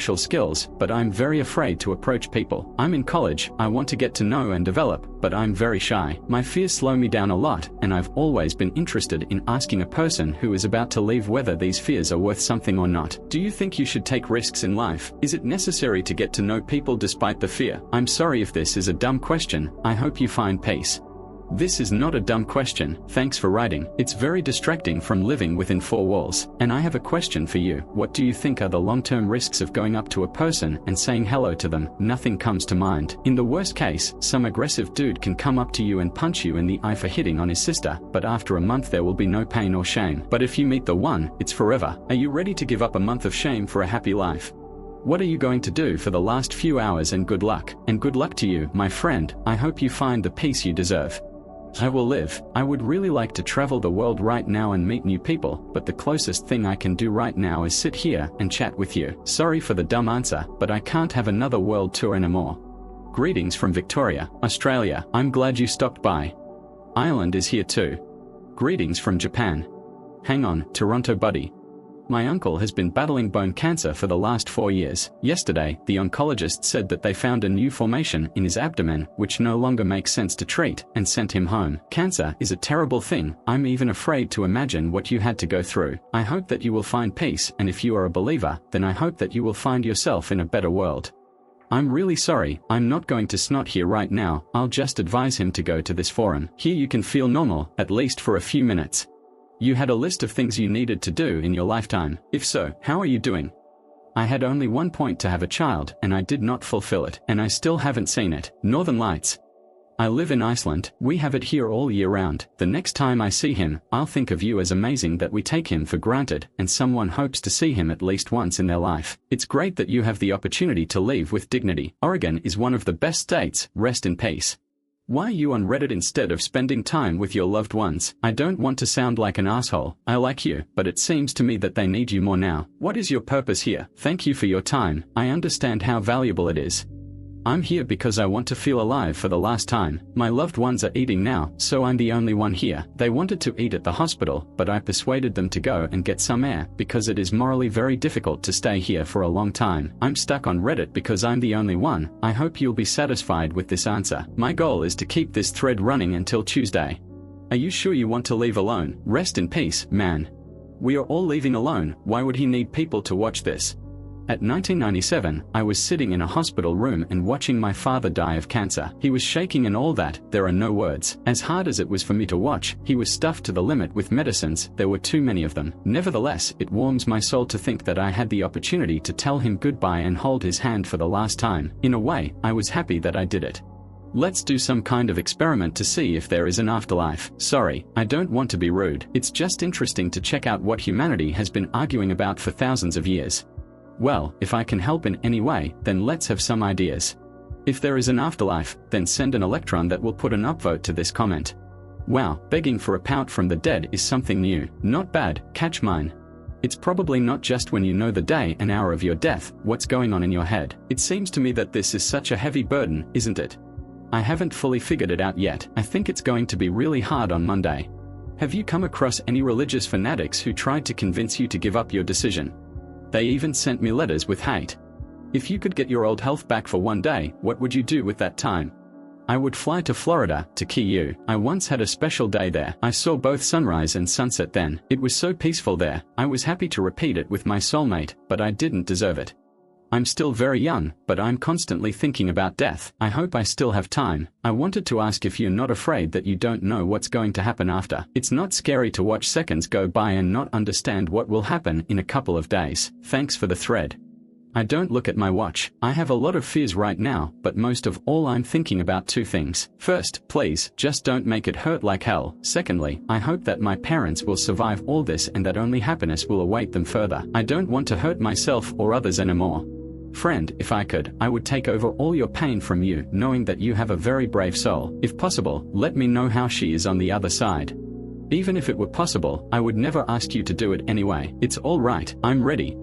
social skills, but I'm very afraid to approach people. I'm in college, I want to get to know and develop, but I'm very shy. My fears slow me down a lot, and I've always been interested in asking a person who is about to leave whether these fears are worth something or not. Do you think you should take risks in life? Is it necessary to get to know people despite the fear? I'm sorry if this is a dumb question, I hope you find peace. This is not a dumb question, thanks for writing. It's very distracting from living within four walls. And I have a question for you. What do you think are the long-term risks of going up to a person and saying hello to them? Nothing comes to mind. In the worst case, some aggressive dude can come up to you and punch you in the eye for hitting on his sister, but after a month there will be no pain or shame. But if you meet the one, it's forever. Are you ready to give up a month of shame for a happy life? What are you going to do for the last few hours? And good luck. And good luck to you, my friend. I hope you find the peace you deserve. I will live. I would really like to travel the world right now and meet new people, but the closest thing I can do right now is sit here and chat with you. Sorry for the dumb answer, but I can't have another world tour anymore. Greetings from Victoria, Australia. I'm glad you stopped by. Ireland is here too. Greetings from Japan. Hang on, Toronto buddy. My uncle has been battling bone cancer for the last 4 years. Yesterday, the oncologist said that they found a new formation in his abdomen, which no longer makes sense to treat, and sent him home. Cancer is a terrible thing. I'm even afraid to imagine what you had to go through. I hope that you will find peace, and if you are a believer, then I hope that you will find yourself in a better world. I'm really sorry, I'm not going to snot here right now. I'll just advise him to go to this forum. Here you can feel normal, at least for a few minutes. You had a list of things you needed to do in your lifetime. If so, how are you doing? I had only one point to have a child, and I did not fulfill it, and I still haven't seen it. Northern Lights. I live in Iceland. We have it here all year round. The next time I see him, I'll think of you as amazing that we take him for granted, and someone hopes to see him at least once in their life. It's great that you have the opportunity to leave with dignity. Oregon is one of the best states. Rest in peace. Why are you on Reddit instead of spending time with your loved ones? I don't want to sound like an asshole. I like you, but it seems to me that they need you more now. What is your purpose here? Thank you for your time. I understand how valuable it is. I'm here because I want to feel alive for the last time. My loved ones are eating now, so I'm the only one here. They wanted to eat at the hospital, but I persuaded them to go and get some air, because it is morally very difficult to stay here for a long time. I'm stuck on Reddit because I'm the only one. I hope you'll be satisfied with this answer. My goal is to keep this thread running until Tuesday. Are you sure you want to leave alone? Rest in peace, man. We are all leaving alone. Why would he need people to watch this? At 1997, I was sitting in a hospital room and watching my father die of cancer. He was shaking and all that, there are no words. As hard as it was for me to watch, he was stuffed to the limit with medicines, there were too many of them. Nevertheless, it warms my soul to think that I had the opportunity to tell him goodbye and hold his hand for the last time. In a way, I was happy that I did it. Let's do some kind of experiment to see if there is an afterlife. Sorry, I don't want to be rude. It's just interesting to check out what humanity has been arguing about for thousands of years. Well, if I can help in any way, then let's have some ideas. If there is an afterlife, then send an electron that will put an upvote to this comment. Wow, begging for a pout from the dead is something new. Not bad, catch mine. It's probably not just when you know the day and hour of your death, what's going on in your head. It seems to me that this is such a heavy burden, isn't it? I haven't fully figured it out yet. I think it's going to be really hard on Monday. Have you come across any religious fanatics who tried to convince you to give up your decision? They even sent me letters with hate. If you could get your old health back for one day, what would you do with that time? I would fly to Florida, to Key. I once had a special day there. I saw both sunrise and sunset then. It was so peaceful there. I was happy to repeat it with my soulmate, but I didn't deserve it. I'm still very young, but I'm constantly thinking about death. I hope I still have time. I wanted to ask if you're not afraid that you don't know what's going to happen after. It's not scary to watch seconds go by and not understand what will happen in a couple of days. Thanks for the thread. I don't look at my watch. I have a lot of fears right now, but most of all I'm thinking about two things. First, please, just don't make it hurt like hell. Secondly, I hope that my parents will survive all this and that only happiness will await them further. I don't want to hurt myself or others anymore. Friend, if I could, I would take over all your pain from you, knowing that you have a very brave soul. If possible, let me know how she is on the other side. Even if it were possible, I would never ask you to do it anyway. It's all right, I'm ready.